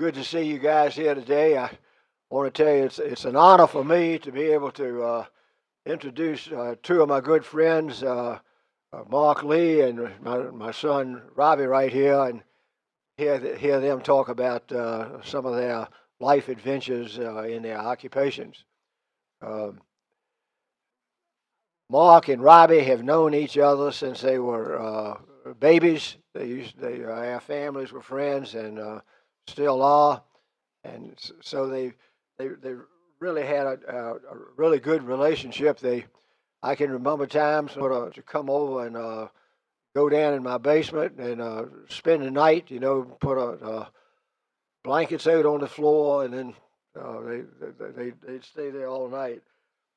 good to see you guys here today. I want to tell you it's an honor for me to be able to introduce two of my good friends, Mark Lee and my son Robbie right here, and hear them talk about some of their life adventures in their occupations. Um, Mark and Robbie have known each other since they were babies. Our families were friends and still are, and so they really had a really good relationship. I can remember times to come over and go down in my basement and spend the night. Put blankets out on the floor, and then they'd stay there all night.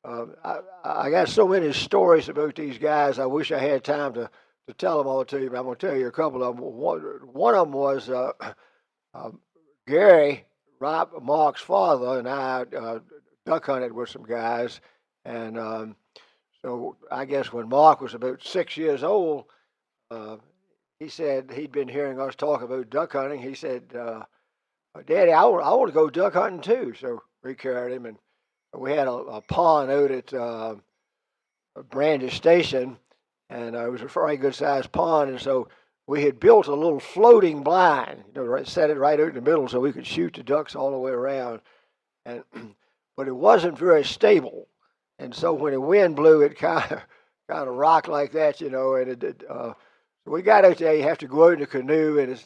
I got so many stories about these guys. I wish I had time to tell them all to you, but I'm going to tell you a couple of them. One of them was Gary, Mark's father, and I duck hunted with some guys. And so I guess when Mark was about 6 years old, he said he'd been hearing us talk about duck hunting. He said, Daddy, I want to go duck hunting too. So we carried him, and we had a pond out at Brandy Station, and it was a very good sized pond. And so we had built a little floating blind, set it right out in the middle so we could shoot the ducks all the way around. And but it wasn't very stable, and so when the wind blew, it kind of rocked like that, And so we got out there. You have to go out in the canoe and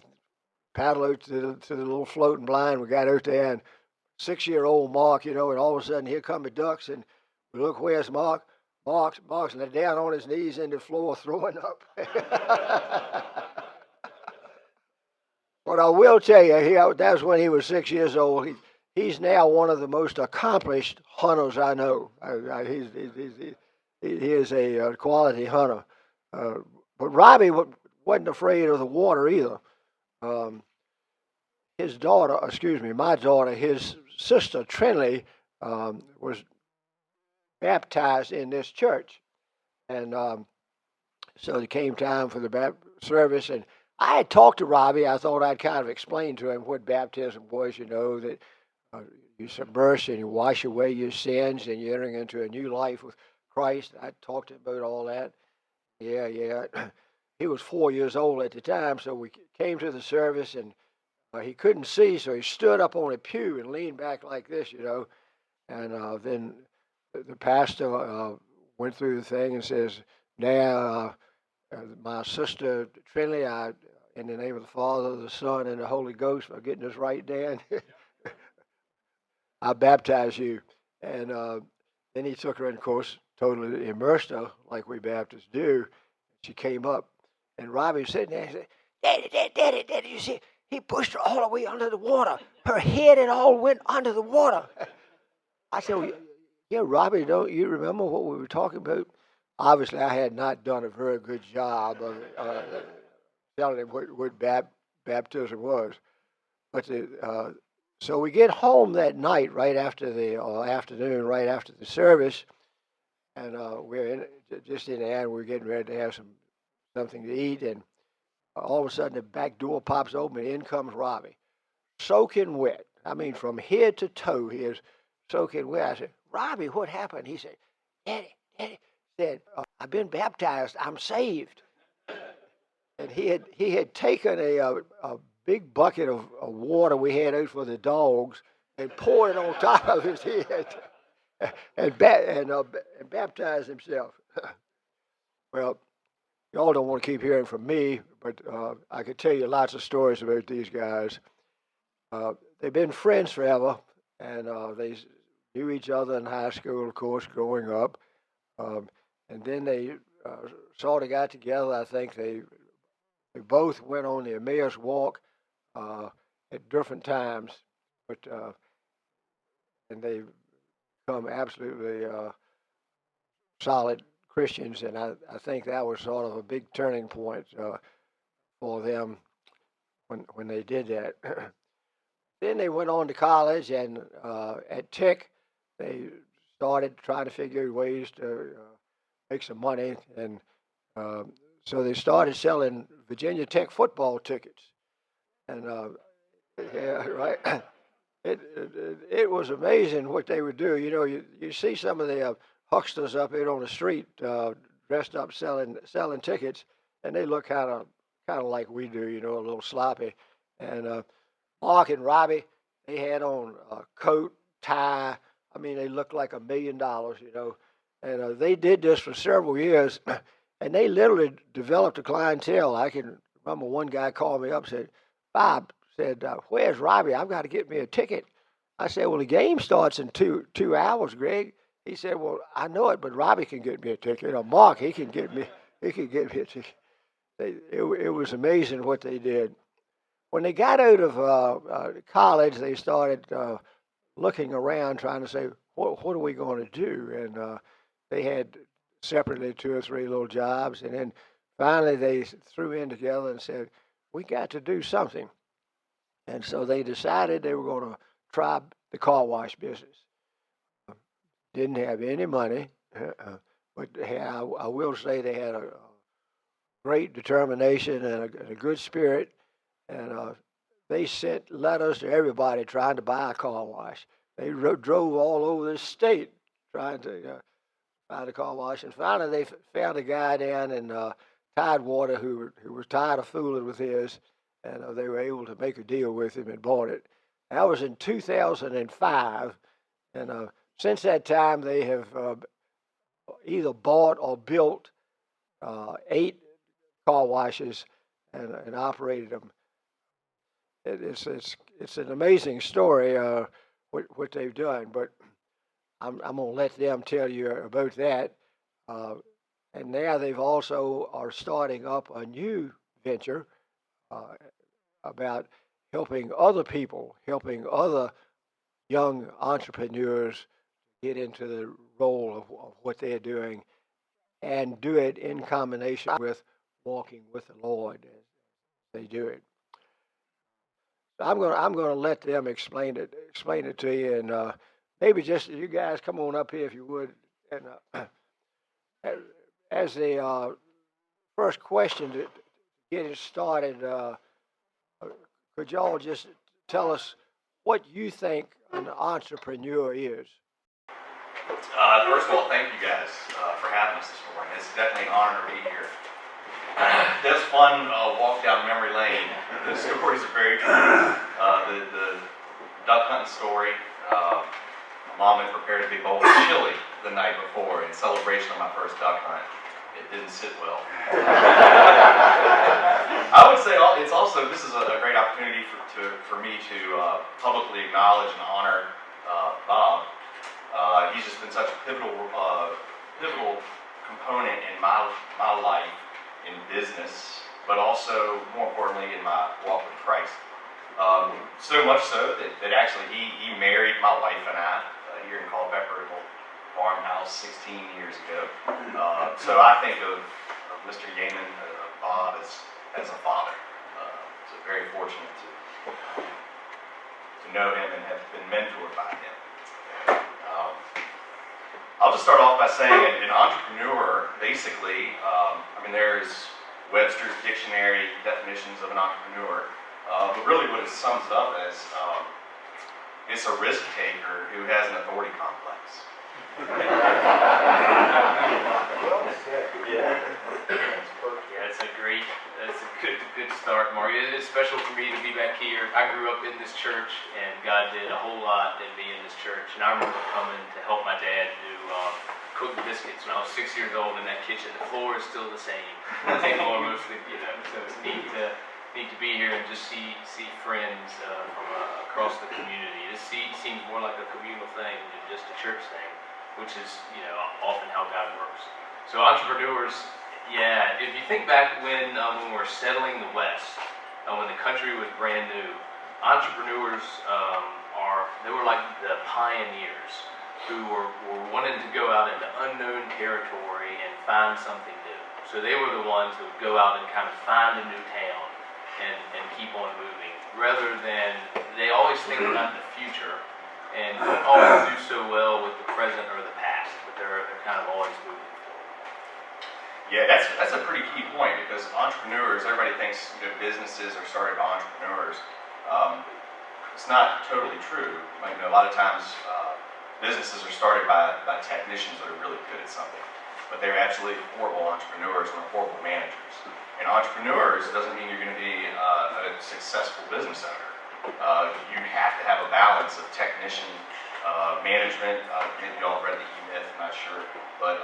paddle out to the little floating blind. We got out there, and 6-year-old Mark, and all of a sudden here come the ducks, and we look, where's Mark? Mark's down on his knees in the floor throwing up. But I will tell you, that was when he was 6 years old. He's now one of the most accomplished hunters I know. He is a quality hunter. But Robbie wasn't afraid of the water either. My daughter, his sister Trinley, was baptized in this church. And so it came time for the service, and I had talked to Robbie. I thought I'd kind of explain to him what baptism was, that you submerge and you wash away your sins and you're entering into a new life with Christ. I talked to him about all that. Yeah. He was 4 years old at the time, so we came to the service, and he couldn't see, so he stood up on a pew and leaned back like this, And then the pastor went through the thing and says, now, my sister Trinley, in the name of the Father, the Son, and the Holy Ghost, for getting this right, Dan, I baptize you. And then he took her in, of course, totally immersed her like we Baptists do. She came up, and Robbie was sitting there and said, Daddy, you see, he pushed her all the way under the water. Her head and all went under the water. I said, well, yeah, Robbie, don't you remember what we were talking about? Obviously, I had not done a very good job of telling him what baptism was. But so we get home that night, right after afternoon, right after the service, and we're just in the end, we're getting ready to have something to eat, and all of a sudden the back door pops open, and in comes Robbie, soaking wet. I mean, from head to toe, he is soaking wet. I said, Robbie, what happened? He said, Daddy, said, I've been baptized. I'm saved. And he had taken a big bucket of water we had out for the dogs and poured it on top of his head and baptized himself. Well, y'all don't want to keep hearing from me, but I could tell you lots of stories about these guys. They've been friends forever, and they knew each other in high school, of course, growing up. And then they sort of got together. I think they both went on the Emmaus walk at different times, but and they become absolutely solid Christians. And I think that was sort of a big turning point for them when they did that. Then they went on to college, and at Tech, they started trying to figure out ways to make some money, and so they started selling Virginia Tech football tickets. And Yeah, right. It was amazing what they would do. You know, you see some of the hucksters up here on the street dressed up selling tickets, and they look kind of like we do. You know, a little sloppy. And Mark and Robbie, they had on a coat, tie. I mean, they looked like $1 million. You know, and they did this for several years, and they literally developed a clientele. I can remember one guy called me up and said, "Bob," said, "Where's Robbie? I've got to get me a ticket." I said, "Well, the game starts in two hours, Greg." He said, "Well, I know it, but Robbie can get me a ticket, or Mark, he can get me a ticket." It was amazing what they did. When they got out of college, they started looking around, trying to say, what are we going to do? And they had separately two or three little jobs, and then finally they threw in together and said, we got to do something. And so they decided they were going to try the car wash business. Didn't have any money, but I will say they had a great determination and a good spirit, and they sent letters to everybody trying to buy a car wash. They drove all over the state trying to buy the car wash, and finally they found a guy down in Tidewater who was tired of fooling with his, and they were able to make a deal with him and bought it. That was in 2005, and since that time they have either bought or built 8 car washes and operated them. It's an amazing story what they've done, but I'm gonna let them tell you about that. And now they've also are starting up a new venture uh, about helping other people, helping other young entrepreneurs get into the role of what they're doing and do it in combination with walking with the Lord as they do it. I'm gonna let them explain it to you, and maybe just you guys come on up here if you would. And as as the first question to get it started, could y'all just tell us what you think an entrepreneur is? First of all, thank you guys for having us this morning. It's definitely an honor to be here. It was fun walk down memory lane. The stories are very true. The duck hunting story. My mom had prepared a big bowl of chili the night before in celebration of my first duck hunt. It didn't sit well. I would say this is a great opportunity for me to publicly acknowledge and honor Bob. He's just been such a pivotal component in my life in business, but also more importantly in my walk with Christ. So much so that actually he married my wife and I here in Culpeper, a farmhouse 16 years ago. So I think of Mr. Yeaman, Bob, as a father. So very fortunate to know him and have been mentored by him. I'll just start off by saying an entrepreneur, basically, there's Webster's dictionary definitions of an entrepreneur, but really what it sums up as, it's a risk taker who has an authority complex. That's a good start, Mark. It's special for me to be back here. I grew up in this church, and God did a whole lot in me in this church. And I remember coming to help my dad do cook biscuits when I was 6 years old in that kitchen. The floor is still the same. Mostly, so it's neat to be here and just see friends from across the community. This seems more like a communal thing than just a church thing, which is often how God works. So entrepreneurs. Yeah, if you think back when we were settling the West, when the country was brand new, entrepreneurs they were like the pioneers who were wanting to go out into unknown territory and find something new. So they were the ones who would go out and kind of find a new town and keep on moving, rather than they always think about the future and don't always do so well with the present or the past, but they're kind of always moving. Yeah, that's a pretty key point, because entrepreneurs, everybody thinks businesses are started by entrepreneurs. it's not totally true. Like, a lot of times businesses are started by technicians that are really good at something, but they're absolutely horrible entrepreneurs and horrible managers. And entrepreneurs doesn't mean you're going to be a successful business owner. You have to have a balance of technician, management. Maybe y'all read the E-Myth, I'm not sure, but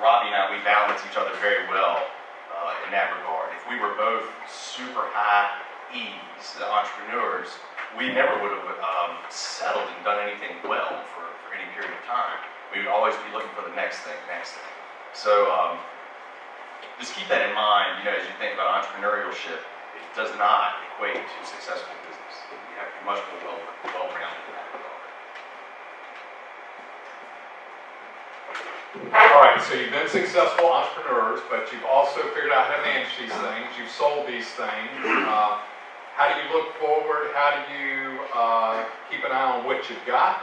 Robbie and I, we balance each other very well in that regard. If we were both super high E's, the entrepreneurs, we never would have settled and done anything well for any period of time. We would always be looking for the next thing. So just keep that in mind, as you think about entrepreneurship. It does not equate to successful business. You have to be much more well-rounded in that regard. All right, so you've been successful entrepreneurs, but you've also figured out how to manage these things. You've sold these things. How do you look forward? How do you keep an eye on what you've got?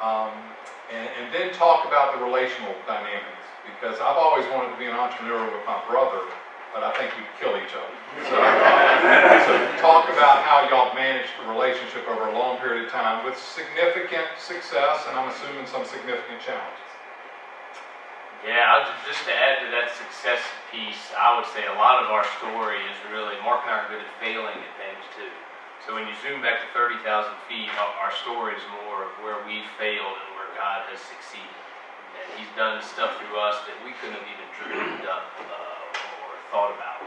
And then talk about the relational dynamics, because I've always wanted to be an entrepreneur with my brother, but I think we'd kill each other. So talk about how y'all managed the relationship over a long period of time with significant success, and I'm assuming some significant challenges. Yeah, just to add to that success piece, I would say a lot of our story is really, Mark and I are good at failing at things too. So when you zoom back to 30,000 feet, our story is more of where we failed and where God has succeeded. And He's done stuff through us that we couldn't have even dreamed up or thought about.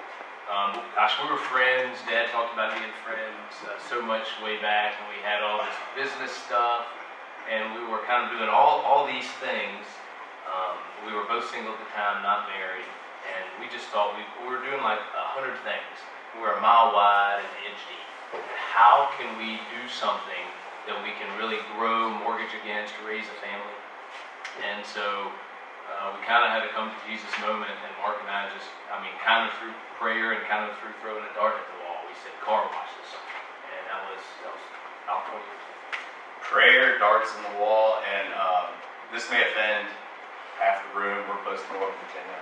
Gosh, we were friends. Dad talked about being friends so much way back, and we had all this business stuff, and we were kind of doing all these things. We were both single at the time, not married, and we just thought we were doing like 100 things. We were a mile wide and an inch deep. How can we do something that we can really grow, mortgage against, raise a family? And so we kind of had a come to Jesus moment, and Mark and I just, kind of through prayer and kind of through throwing a dart at the wall, we said car washes, and that was about 20 years ago. Prayer, darts in the wall, and this may offend half the room. We're close to Northern Virginia,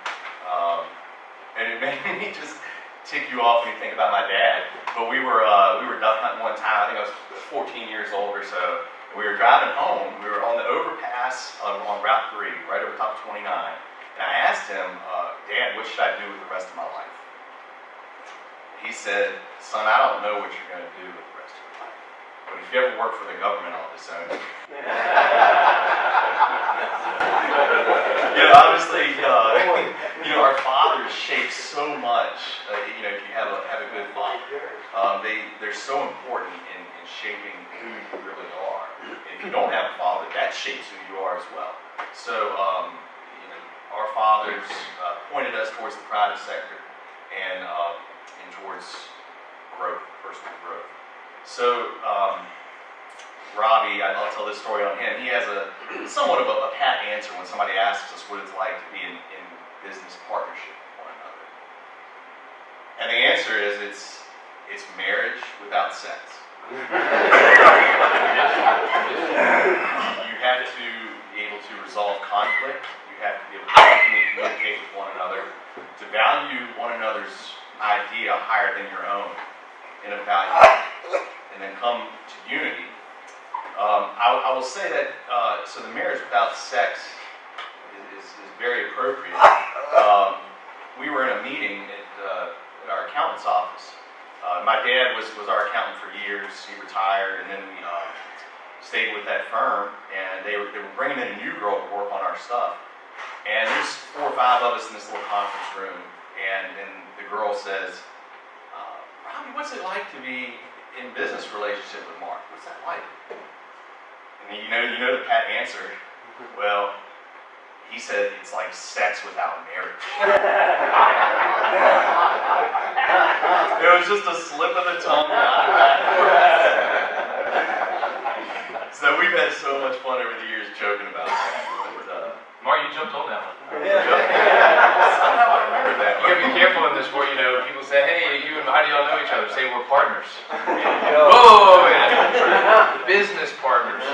and it made me just tick you off when you think about my dad. But we were duck hunting one time. I think I was 14 years old or so. And we were driving home. We were on the overpass on Route 3, right over top of 29. And I asked him, Dad, what should I do with the rest of my life? He said, son, I don't know what you're going to do with the rest of your life. But if you ever work for the government, I'll disown you. Obviously, our fathers shape so much. If you have a good father, they're so important in shaping who you really are. If you don't have a father, that shapes who you are as well. So, our fathers pointed us towards the private sector and towards growth, personal growth. So, Robbie, I'll tell this story on him. He has somewhat of a pat answer when somebody asks us what it's like to be in business partnership with one another. And the answer is it's marriage without sex. You have to be able to resolve conflict. You have to be able to openly communicate with one another, to value one another's idea higher than your own in a value, and then come to unity. I will say that so the marriage without sex is very appropriate. We were in a meeting at our accountant's office. My dad was our accountant for years. He retired, and then we stayed with that firm. And they were bringing in a new girl to work on our stuff. And there's 4 or 5 of us in this little conference room. And the girl says, Robbie, what's it like to be in business relationship with Mark? What's that like? And you know the pat answer. Well, he said it's like sex without marriage. It was just a slip of the tongue. So we've had so much fun over the years joking about that. But, Mark, you jumped on that one. somehow I remember that. You gotta be careful in this where, people say, hey, how do y'all know each other? Say we're partners. Whoa, business partners.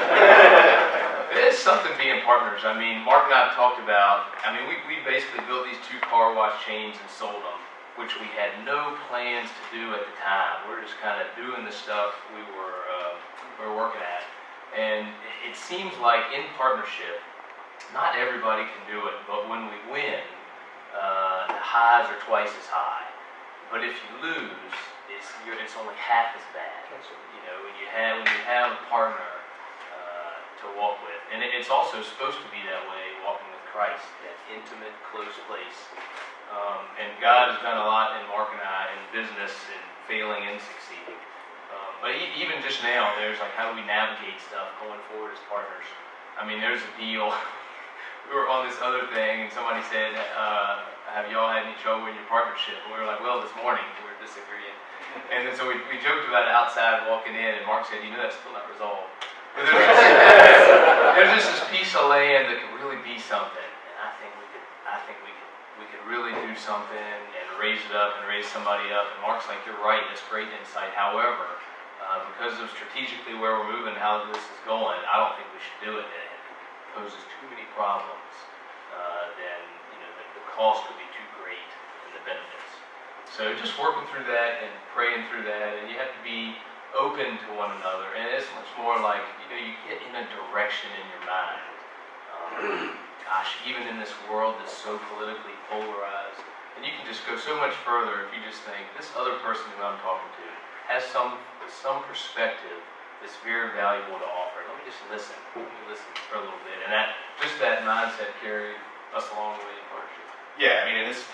It is something being partners. Mark and I have talked about, we basically built these 2 car wash chains and sold them, which we had no plans to do at the time. We're just kind of doing the stuff we were And it seems like in partnership, not everybody can do it, but when we win, the highs are twice as high. But if you lose, it's only half as bad. You know, when you have a partner to walk with, and it's also supposed to be that way, walking with Christ, that intimate, close place. And God has done a lot in Mark and I in business and failing and succeeding. But even just now, there's like, how do we navigate stuff going forward as partners? I mean, there's a deal. We were on this other thing, and somebody said, have y'all had any trouble in your partnership? And we were like, well, this morning we were disagreeing. And then so we joked about it outside walking in, and Mark said, you know, that's still not resolved. But there's just this piece of land that could really be something. And I think we could really do something and raise it up and raise somebody up. And Mark's like, you're right, that's great insight. However, because of strategically where we're moving, how this is going, I don't think we should do it. It poses too many problems. Then the cost would be too great and the benefits. So just working through that and praying through that, and you have to be open to one another. And it's much more like, you get in a direction in your mind. Gosh, even in this world that's so politically polarized, and you can just go so much further if you just think, this other person who I'm talking to has some perspective that's very valuable to offer. Let me just listen. Let me listen for a little bit. And that mindset carried us along the way in partnership. Yeah, I mean, and this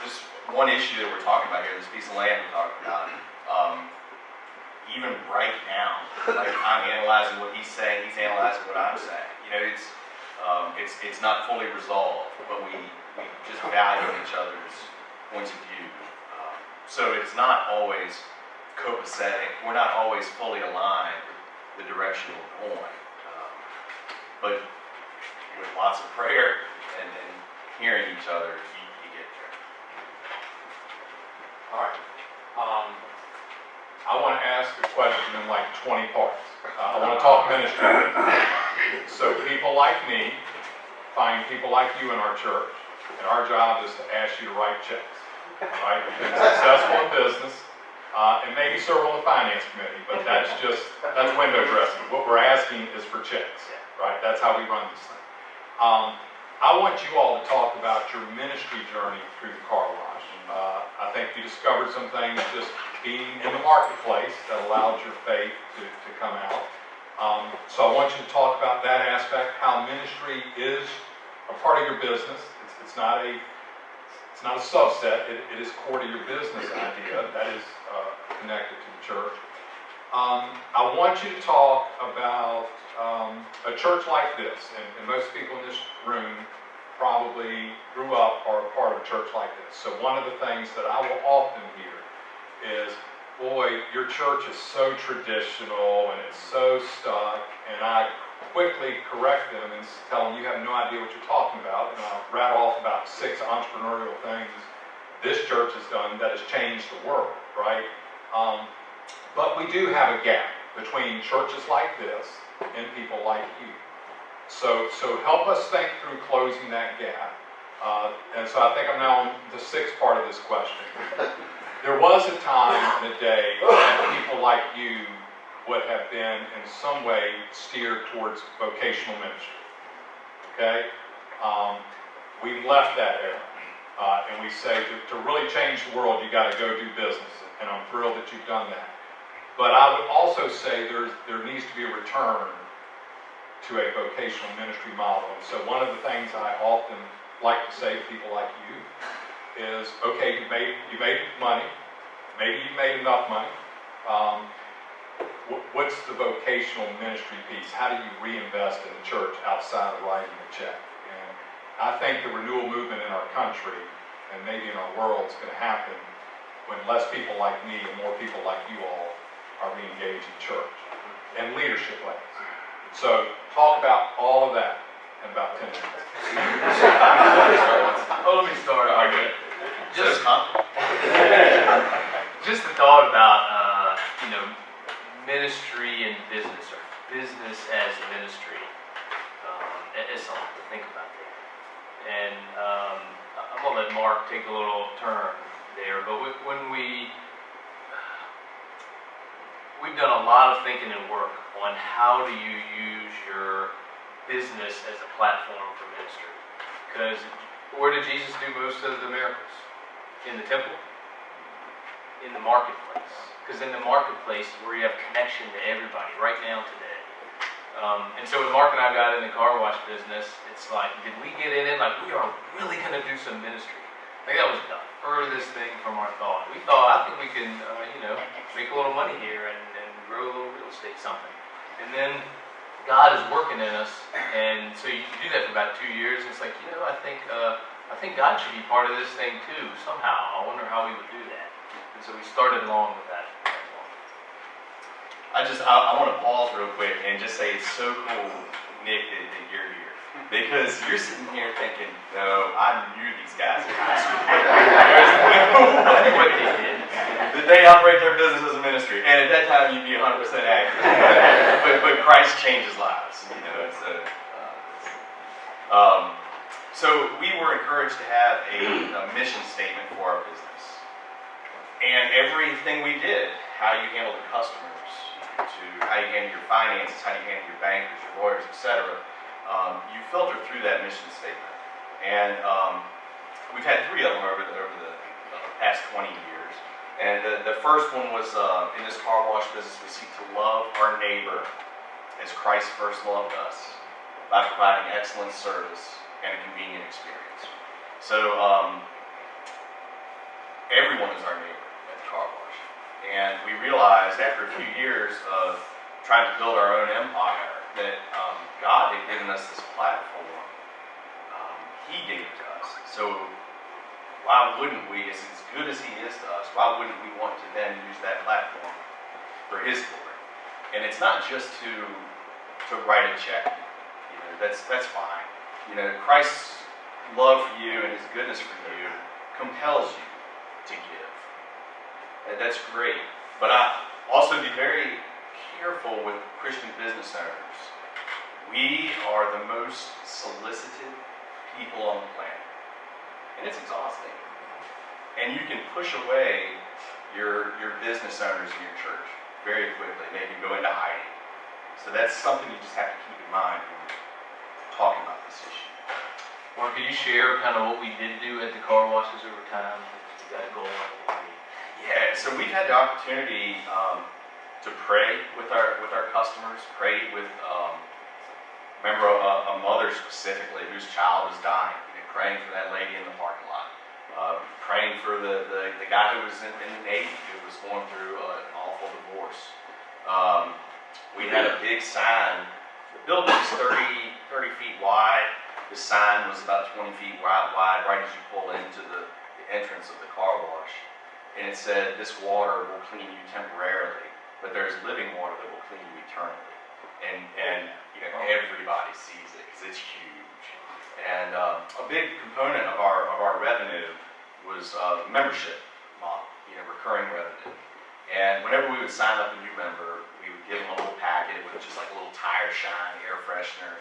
one issue that we're talking about here, this piece of land we're talking about, even right now, like I'm analyzing what he's saying, he's analyzing what I'm saying. It's not fully resolved, but we just value each other's points of view. So it's not always copacetic. We're not always fully aligned with the direction we're going. But with lots of prayer and hearing each other, you get there. All right. I want to ask a question in like 20 parts. I want to talk ministry. So people like me find people like you in our church, and our job is to ask you to write checks. Right? You've been successful in business, and maybe serve on the finance committee, but that's window dressing. What we're asking is for checks. Right? That's how we run this thing. I want you all to talk about your ministry journey through the car wash. I think you discovered some things just being in the marketplace that allowed your faith to come out. So I want you to talk about that aspect, how ministry is a part of your business. It's not a subset. It is core to your business idea that is connected to the church. I want you to talk about a church like this, and most people in this room probably grew up or are a part of a church like this. So one of the things that I will often hear is, boy, your church is so traditional and it's so stuck, and I quickly correct them and tell them, you have no idea what you're talking about, and I'll rattle off about 6 entrepreneurial things this church has done that has changed the world, right? But we do have a gap between churches like this and people like you. So help us think through closing that gap. And so I think I'm now on the 6th part of this question. There was a time and a day that people like you would have been in some way steered towards vocational ministry. Okay? We left that era. And we say to really change the world, you got to go do business. And I'm thrilled that you've done that. But I would also say there needs to be a return to a vocational ministry model. And so one of the things I often like to say to people like you is, okay, you made money, maybe you made enough money. What's the vocational ministry piece? How do you reinvest in the church outside of writing a check? And I think the renewal movement in our country and maybe in our world is going to happen when less people like me and more people like you all are re-engaged in church and leadership levels. So talk about all of that in about 10 minutes. Let me start. Okay. Just the thought about ministry and business, or business as ministry. It's something to think about there. And I'm gonna let Mark take a little turn there. But when we've done a lot of thinking and work on how do you use your business as a platform for ministry. Because where did Jesus do most of the miracles? In the temple? In the marketplace. Because in the marketplace is where you have connection to everybody right now today. And so when Mark and I got in the car wash business, it's like, did we get in it? Like, we are really going to do some ministry. Like, that was the furthest thing from our thought. We thought, I think we can, make a little money here and grow a little real estate something. And then God is working in us, and so you do that for about 2 years. And it's like, I think God should be part of this thing too somehow. I wonder how we would do that. And so we started along with that. I want to pause real quick and just say it's so cool, Nick, that you're here. Because you're sitting here thinking, no, I knew these guys in high school. There's no way what they did. That they operate their business as a ministry. And at that time, you'd be 100% accurate. but Christ changes lives. So we were encouraged to have a mission statement for our business. And everything we did, how you handle the customers, to how you handle your finances, how you handle your bankers, your lawyers, etc., you filter through that mission statement. And we've had 3 of them over the past 20 years. And the first one was, in this car wash business, we seek to love our neighbor as Christ first loved us by providing excellent service and a convenient experience. So everyone is our neighbor at the car wash. And we realized after a few years of trying to build our own empire that God had given us this platform. He gave it to us. So why wouldn't we, as good as He is to us, why wouldn't we want to then use that platform for His glory? And it's not just to write a check. That's fine. Christ's love for you and His goodness for you compels you to give. That's great. But I also be very careful with Christian business owners. We are the most solicited people on the planet. And it's exhausting. And you can push away your business owners in your church very quickly. They can go into hiding. So that's something you just have to keep in mind when you're talking about this issue. Mark, can you share kind of what we did do at the car washes over time? We got a goal. Yeah, so we've had the opportunity to pray with our customers, pray with, remember a mother specifically whose child is dying, praying for that lady in the parking lot, praying for the guy who was in the Navy who was going through an awful divorce. We had a big sign. The building was 30 feet wide. The sign was about 20 feet wide right as you pull into the entrance of the car wash. And it said, this water will clean you temporarily, but there's living water that will clean you eternally. And everybody sees it because it's huge. And a big component of our revenue was membership model, recurring revenue. And whenever we would sign up a new member, we would give them a little packet with just like a little tire shine, air freshener,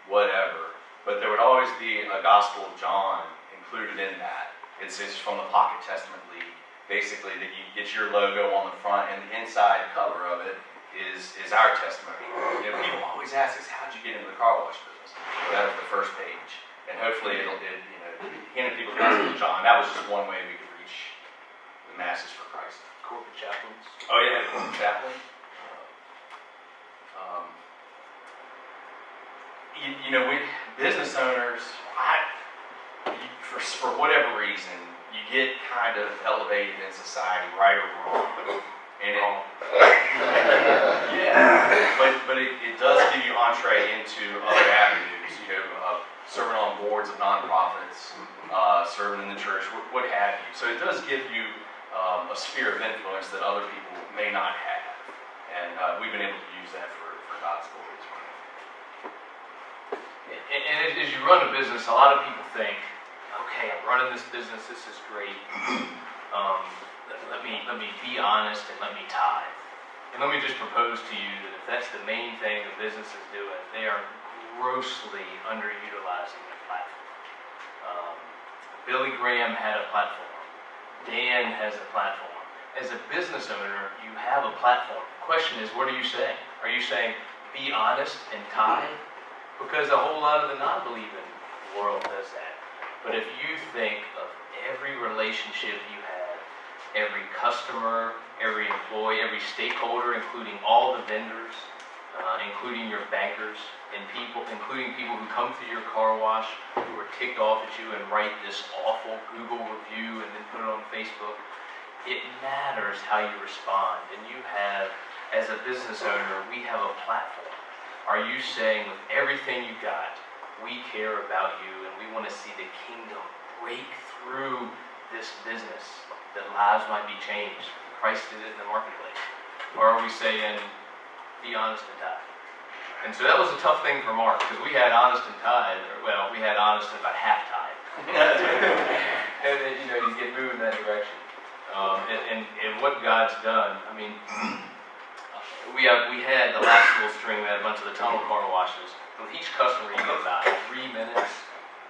whatever. But there would always be a Gospel of John included in that. It's from the Pocket Testament League. Basically, that you get your logo on the front, and the inside cover of it is our testimony. People always ask us, how'd you get into the car wash business? Well, that was the first page. And hopefully it'll handing people the Gospel of John. That was just one way we could reach the masses for Christ. Corporate chaplains. Oh yeah, corporate chaplain. We business owners, for whatever reason, you get kind of elevated in society, right or wrong. And but it does give you entree into other avenues. Serving on boards of nonprofits, serving in the church, what have you. So it does give you a sphere of influence that other people may not have. And we've been able to use that for God's glory as well. And as you run a business, a lot of people think, okay, I'm running this business, this is great. Let me be honest and let me tithe. And let me just propose to you that if that's the main thing the business is doing, they are grossly underutilizing their platform. Billy Graham had a platform. Dan has a platform. As a business owner, you have a platform. The question is, what are you saying? Are you saying be honest and tithe? Because a whole lot of the non-believing world does that. But if you think of every relationship you have, every customer, every employee, every stakeholder, including all the vendors, including your bankers, and including people who come through your car wash, who are ticked off at you and write this awful Google review and then put it on Facebook, it matters how you respond. And you have, as a business owner, we have a platform. Are you saying with everything you got, we care about you and we want to see the kingdom break through this business, that lives might be changed? Christ did it in the marketplace. Or are we saying, be honest and tithe? And so that was a tough thing for Mark, because we had honest and tithe, well, we had honest and about half tithe. And then, you get moving in that direction. And what God's done, I mean, we had the last little string, we had a bunch of the tunnel car washes. With each customer, you get about 3 minutes,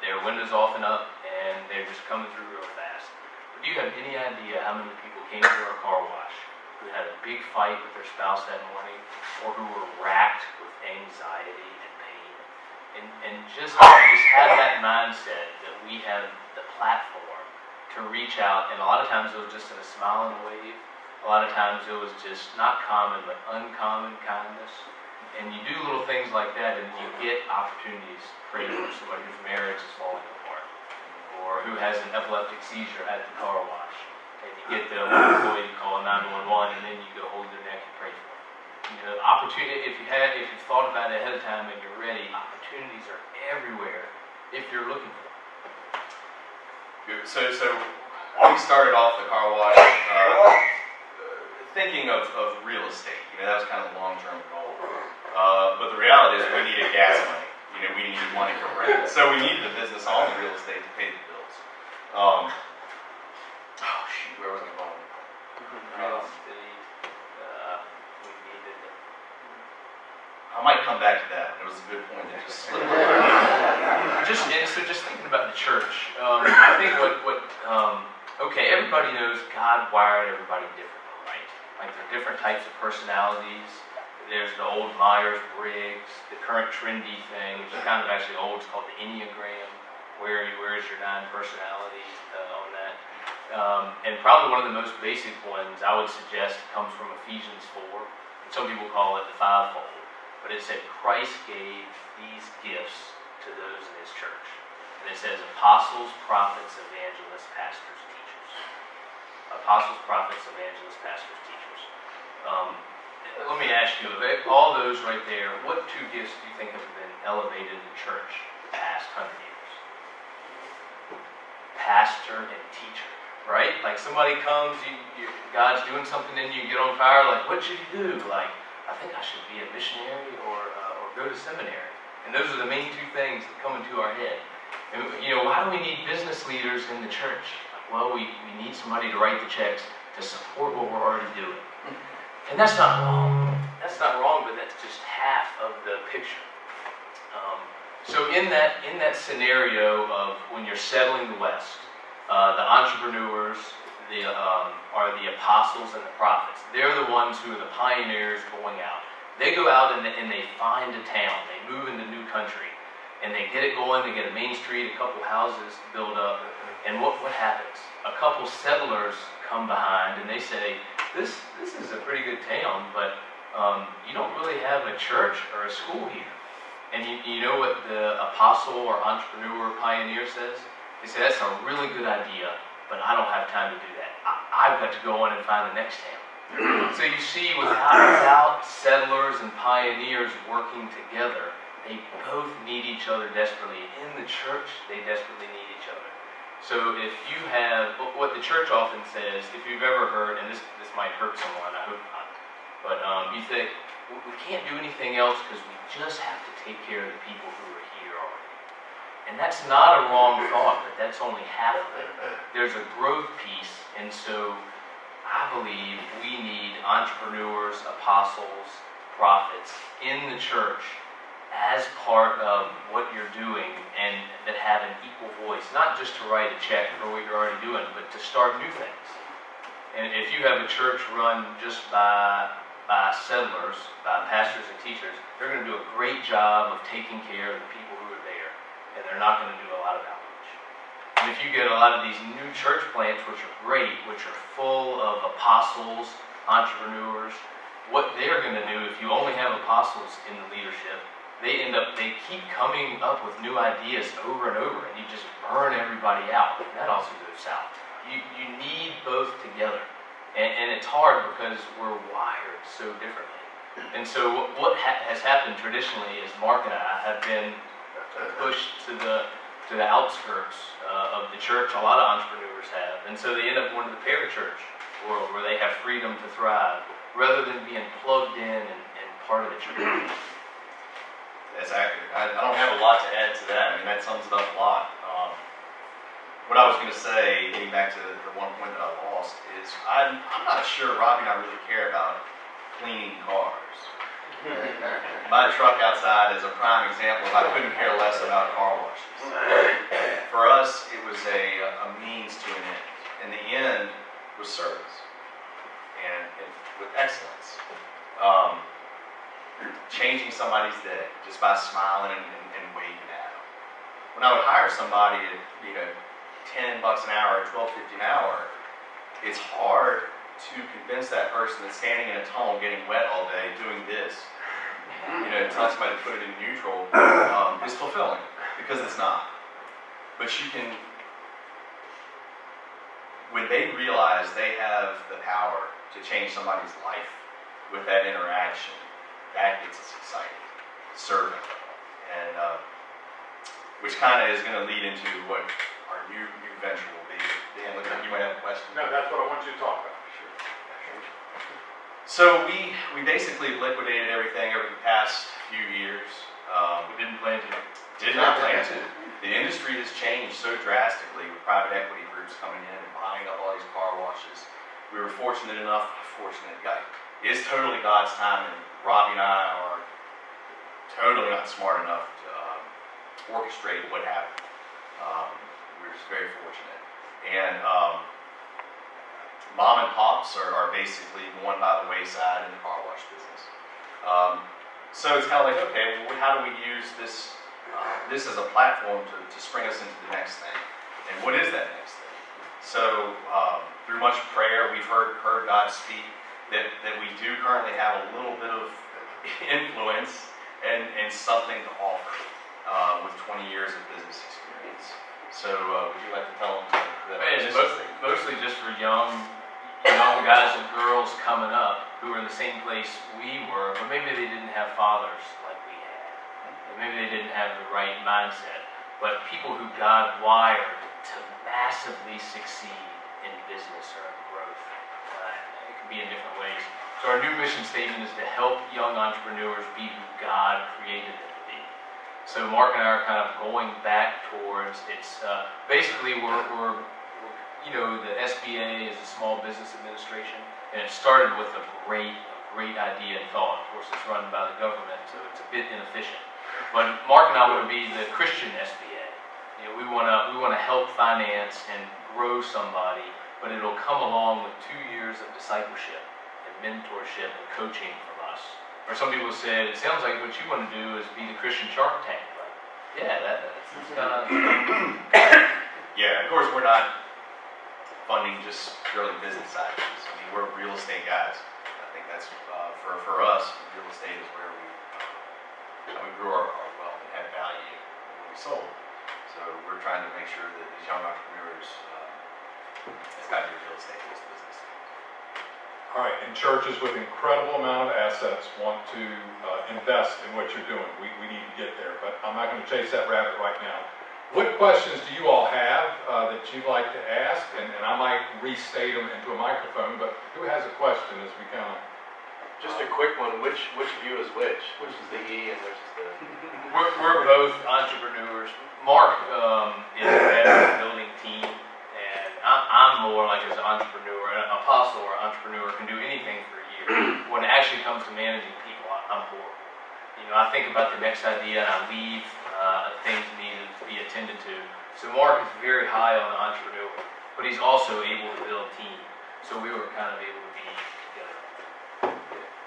their windows off and up, and they're just coming through real fast. But do you have any idea how many people came to our car wash who had a big fight with their spouse that morning, or who were racked with anxiety and pain? And just have that mindset that we have the platform to reach out, and a lot of times it was just in a smile and a wave. A lot of times it was just not common, but uncommon kindness. And you do little things like that, and you get opportunities to pray for somebody whose marriage is falling apart, or who has an epileptic seizure at the car wash. And you get the one employee to call 911, and then you go hold their neck and pray for them. Opportunity. If you've thought about it ahead of time and you're ready, opportunities are everywhere if you're looking for them. So we started off the car wash thinking of real estate. That was kind of the long-term goal. But the reality is we needed gas money. We needed money for rent. So we needed the business on the real estate to pay the bills. Where was I going? Real estate. We needed. I might come back to that. It was a good point that just slipped away. Just thinking about the church. I think okay, everybody knows God wired everybody differently, right? Like there are different types of personalities. There's the old Myers-Briggs, the current trendy thing, which is kind of actually old. It's called the Enneagram. Where is your 9 personalities on that? And probably one of the most basic ones I would suggest comes from Ephesians 4. And some people call it the fivefold. But it said Christ gave these gifts to those in his church. And it says apostles, prophets, evangelists, pastors, teachers. Apostles, prophets, evangelists, pastors, teachers. Let me ask you, of all those right there, what 2 gifts do you think have been elevated in church the past 100 years? Pastor and teacher, right? Like somebody comes, God's doing something in you, you get on fire, like, what should you do? Like, I think I should be a missionary or go to seminary. And those are the main 2 things that come into our head. And, why do we need business leaders in the church? Well, we need somebody to write the checks to support what we're already doing. And that's not wrong. That's not wrong, but that's just half of the picture. So in that scenario of when you're settling the West, the entrepreneurs are the apostles and the prophets. They're the ones who are the pioneers going out. They go out and they find a town. They move into new country. And they get it going. They get a main street, a couple houses built up. And what happens? A couple settlers come behind and they say, this is a pretty good town, but you don't really have a church or a school here. And you know what the apostle or entrepreneur pioneer says? He said, that's a really good idea, but I don't have time to do that. I've got to go on and find the next town. So you see, without settlers and pioneers working together, they both need each other desperately. In the church, they desperately need each other. So if you have, what the church often says, if you've ever heard, and this might hurt someone, I hope not, but you think, we can't do anything else because we just have to take care of the people who are here already. And that's not a wrong thought, but that's only half of it. There's a growth piece, and so I believe we need entrepreneurs, apostles, prophets in the church as part of what you're doing, and that have an equal voice, not just to write a check for what you're already doing, but to start new things. And if you have a church run just by by settlers, by pastors and teachers, they're going to do a great job of taking care of the people who are there, and they're not going to do a lot of outreach. And if you get a lot of these new church plants, which are great, which are full of apostles, entrepreneurs, what they're going to do, if you only have apostles in the leadership, they keep coming up with new ideas over and over, and you just burn everybody out. And that also goes south. You need both together. And it's hard because we're wired so differently. And so what has happened traditionally is Mark and I have been pushed to the outskirts of the church. A lot of entrepreneurs have. And so they end up going to the parachurch world where they have freedom to thrive rather than being plugged in and part of the church. That's accurate. I don't have a lot to add to that. I mean, that sums it up a lot. What I was going to say, getting back to the one point that I lost, is I'm not sure Robbie and I really care about cleaning cars. My truck outside is a prime example of I couldn't care less about car washes. For us, it was a means to an end. And the end was service. And with excellence. Changing somebody's day just by smiling and waving at them. When I would hire somebody at, $10 an hour, $12.50 an hour, it's hard to convince that person that's standing in a tunnel getting wet all day doing this, telling somebody to put it in neutral, is fulfilling, because it's not. But you can, when they realize they have the power to change somebody's life with that interaction, that gets us excited, serving, and which kind of is going to lead into what our new venture will be. Dan, looks like you might have a question. No, that's what I want you to talk about. Sure. So we basically liquidated everything over the past few years. We didn't plan to. Did not plan to. The industry has changed so drastically with private equity groups coming in and buying up all these car washes. We were fortunate enough, it's totally God's time, and Robbie and I are totally not smart enough to orchestrate what happened. We're just very fortunate. And mom and pops are basically going by the wayside in the car wash business. So it's kind of like, okay, well, how do we use this as a platform to spring us into the next thing? And what is that next thing? So through much prayer, we've heard God speak that we do currently have a little bit of influence and something to offer with 20 years of business experience. So would you like to tell them that? It's mostly just for young guys and girls coming up who are in the same place we were, but maybe they didn't have fathers like we had. And maybe they didn't have the right mindset. But people who God wired to massively succeed in business or in growth. It can be in different ways. So our new mission statement is to help young entrepreneurs be who God created them to be. So Mark and I are kind of going back towards, it's basically we're the SBA is a Small Business Administration, and it started with a great idea and thought. Of course, it's run by the government, so it's a bit inefficient. But Mark and I want to be the Christian SBA. We want to help finance and grow somebody, but it'll come along with 2 years of discipleship and mentorship and coaching from us. Or some people said, it sounds like what you want to do is be the Christian Shark Tank. Like, yeah, that's kind of. Yeah, of course we're not funding just purely business ideas. I mean, we're real estate guys. I think that's for us. Real estate is where we grew our wealth and had value when we sold. So we're trying to make sure that these young entrepreneurs, it's got to be real estate based business. All right, and churches with incredible amount of assets want to invest in what you're doing. We need to get there, but I'm not going to chase that rabbit right now. What questions do you all have that you'd like to ask? And I might restate them into a microphone, but who has a question as we kind of... Just a quick one, which of you is which? Which is the E and which is the... We're both entrepreneurs. Mark is a building team, and I'm more like as an entrepreneur, an apostle or entrepreneur can do anything for a year. When it actually comes to managing people, I'm poor. I think about the next idea and I leave things needed to be attended to. So Mark is very high on the entrepreneur, but he's also able to build a team. So we were kind of able to be together.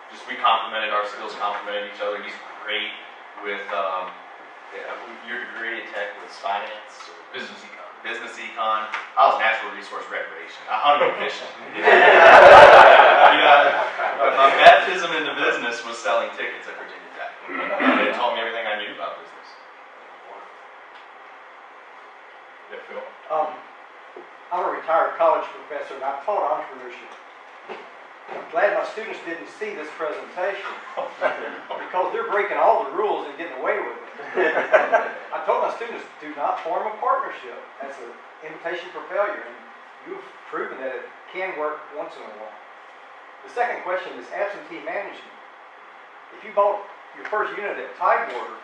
Just just we complemented our skills, complemented each other. He's great with your degree in tech was finance or Business econ. business econ. I was natural resource recreation. I hunted and fishing. My baptism into business was selling tickets at Virginia Tech. It taught me everything I knew about business. Yeah, Phil. I'm a retired college professor and I've taught entrepreneurship. I'm glad my students didn't see this presentation because they're breaking all the rules and getting away with it. I told my students, do not form a partnership. That's an invitation for failure, and you've proven that it can work once in a while. The second question is absentee management. If you bought your first unit at Tidewater,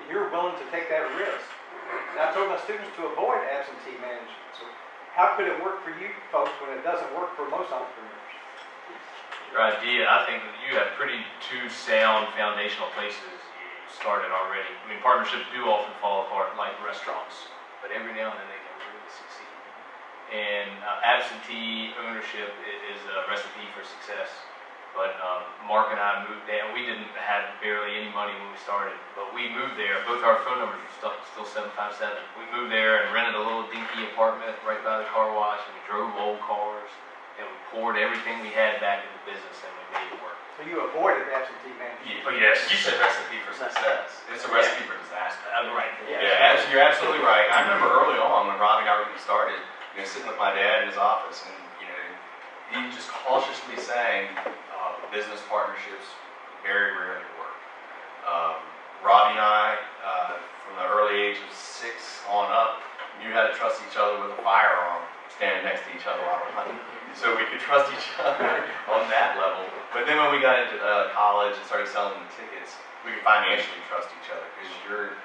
and you're willing to take that risk. And I told my students to avoid absentee management. So how could it work for you folks when it doesn't work for most entrepreneurs? Your idea, I think that you have pretty two sound foundational places you started already. I mean, partnerships do often fall apart like restaurants, but every now and then they can really succeed. And absentee ownership is a recipe for success. But Mark and I moved there, and we didn't have barely any money when we started, but we moved there. Both our phone numbers are still 757. We moved there and rented a little dinky apartment right by the car wash, and we drove old cars, and we poured everything we had back into business, and we made it work. So you avoided absentee management. Oh, yes. You said recipe for success. It's a recipe for disaster. Right. Yeah, you're absolutely right. I remember early on when Robbie and I were getting started, sitting with my dad in his office, and he just cautiously saying, business partnerships very rarely work. Robbie and I, from the early age of 6 on up, knew how to trust each other with a firearm standing next to each other while we're hunting. So we could trust each other on that level. But then when we got into college and started selling the tickets, we could financially trust each other because your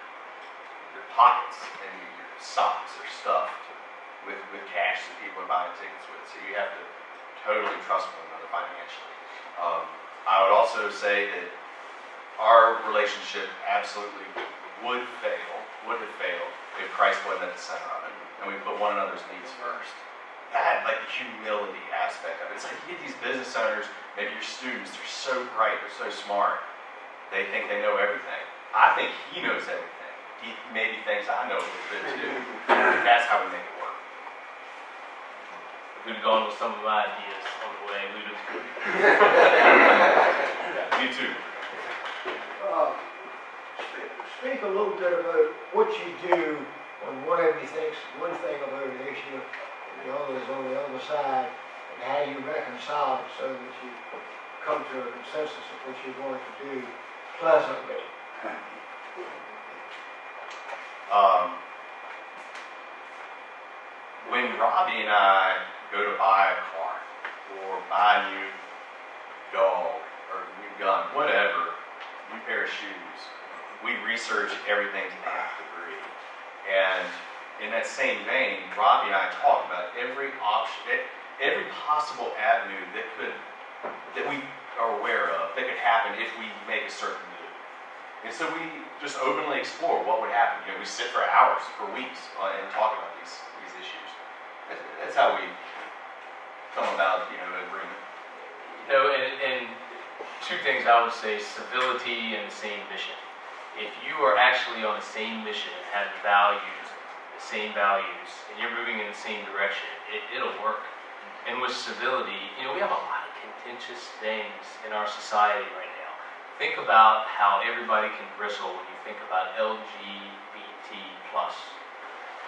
pockets and your socks are stuffed with cash that people are buying tickets with. So you have to totally trust one another financially. I would also say that our relationship absolutely would have failed if Christ wasn't at the center of it, and we put one another's needs first. That, like the humility aspect of it. It's like you get these business owners, maybe your students, they're so bright, they're so smart, they think they know everything. I think he knows everything. He maybe thinks I know a little bit too. That's how we make it work. If we'd gone with some of my ideas on the way, we'd have. Me too. Speak a little bit about what you do when one of you thinks one thing about an issue, and the other is on the other side, and how you reconcile it so that you come to a consensus of what you're going to do pleasantly. When Robbie and I go to buy a car or buy a new dog or a new gun, whatever, new pair of shoes, we research everything to the nth degree. And in that same vein, Robbie and I talk about every option, every possible avenue that we are aware of that could happen if we make a certain move. And so we just openly explore what would happen. We sit for hours, for weeks, and talk about these issues. That's how we come about, agreement. And two things I would say: civility and the same mission. If you are actually on the same mission and have the same values, and you're moving in the same direction, it'll work. And with civility, we have a lot of contentious things in our society right now. Think about how everybody can bristle when you think about LGBT+.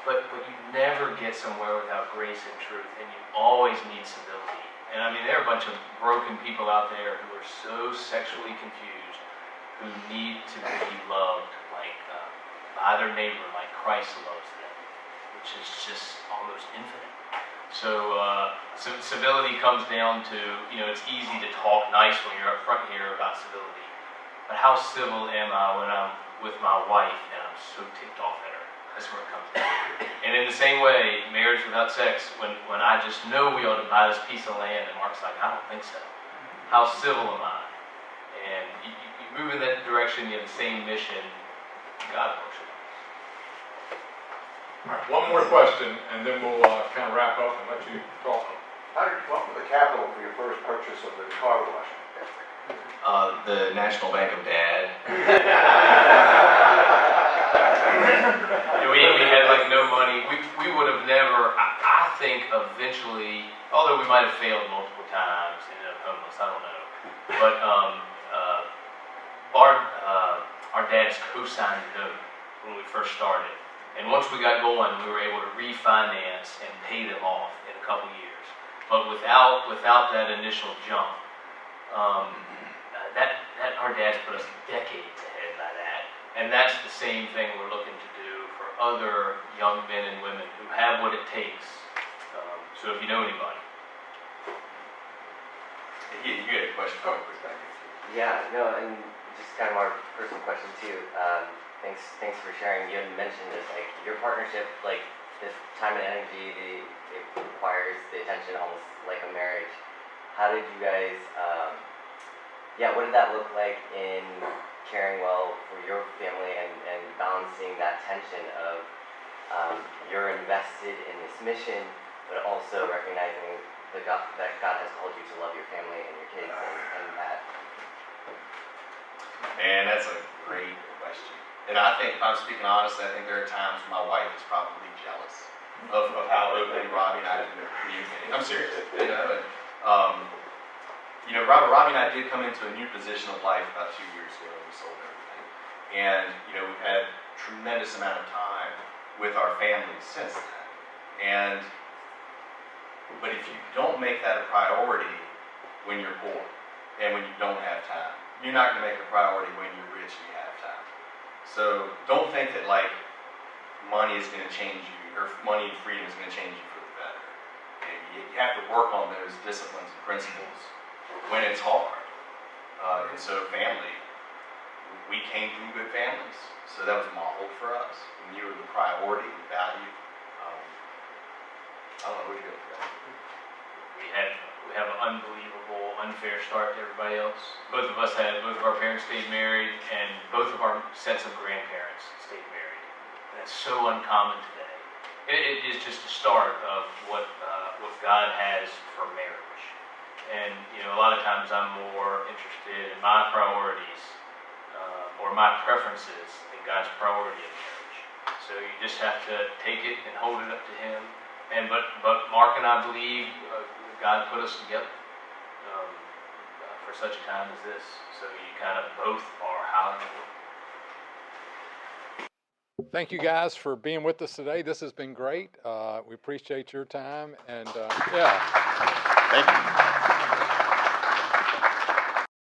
But you never get somewhere without grace and truth, and you always need civility. And I mean, there are a bunch of broken people out there who are so sexually confused, who need to be loved by their neighbor like Christ loves them, which is just almost infinite. So civility comes down to, it's easy to talk nice when you're up front here about civility, but how civil am I when I'm with my wife and I'm so ticked off at her? That's where it comes down. And in the same way, marriage without sex, when I just know we ought to buy this piece of land, and Mark's like, I don't think so. How civil am I? And you move in that direction, you have the same mission, God works it. All right, one more question, and then we'll kind of wrap up and let you talk. How did you come up with the capital for your first purchase of the car wash? The National Bank of Dad. We had like no money. We would have never, I think eventually, although we might have failed multiple times, ended up homeless, I don't know. But our dads co-signed the note when we first started. And once we got going, we were able to refinance and pay them off in a couple years. But without that initial jump, that our dads put us decades ahead by that. And that's the same thing we're looking to do for other young men and women who have what it takes. So if you know anybody. You had a question for me. Yeah, no, and just kind of more personal question too. Thanks for sharing. You had mentioned this, like your partnership, like this time and energy, it requires the attention almost like a marriage. How did you guys, what did that look like in caring well for your family and balancing that tension of you're invested in this mission, but also recognizing that God has called you to love your family and your kids and that? Man, that's a great question. And I think, if I'm speaking honestly, I think there are times when my wife is probably jealous of how openly Robbie and I have been communicating. I'm serious, Robbie and I did come into a new position of life about 2 years ago when we sold everything. And, we've had a tremendous amount of time with our families since then. But if you don't make that a priority when you're poor and when you don't have time, you're not going to make it a priority when you're rich and you have time. So don't think that money is going to change you, or money and freedom is going to change you for the better. And you have to work on those disciplines and principles when it's hard. And so family, we came from good families, so that was modeled for us. And you were the priority and value. I don't know where to go with that. We have an unbelievable, unfair start to everybody else. Both of our parents stayed married, and both of our sets of grandparents stayed married. And that's so uncommon today. It is just the start of what God has for marriage. And a lot of times I'm more interested in my priorities or my preferences than God's priority in marriage. So you just have to take it and hold it up to Him. But Mark and I believe God put us together for such a time as this. So you kind of both are highly important. Thank you guys for being with us today. This has been great. We appreciate your time and Thank you.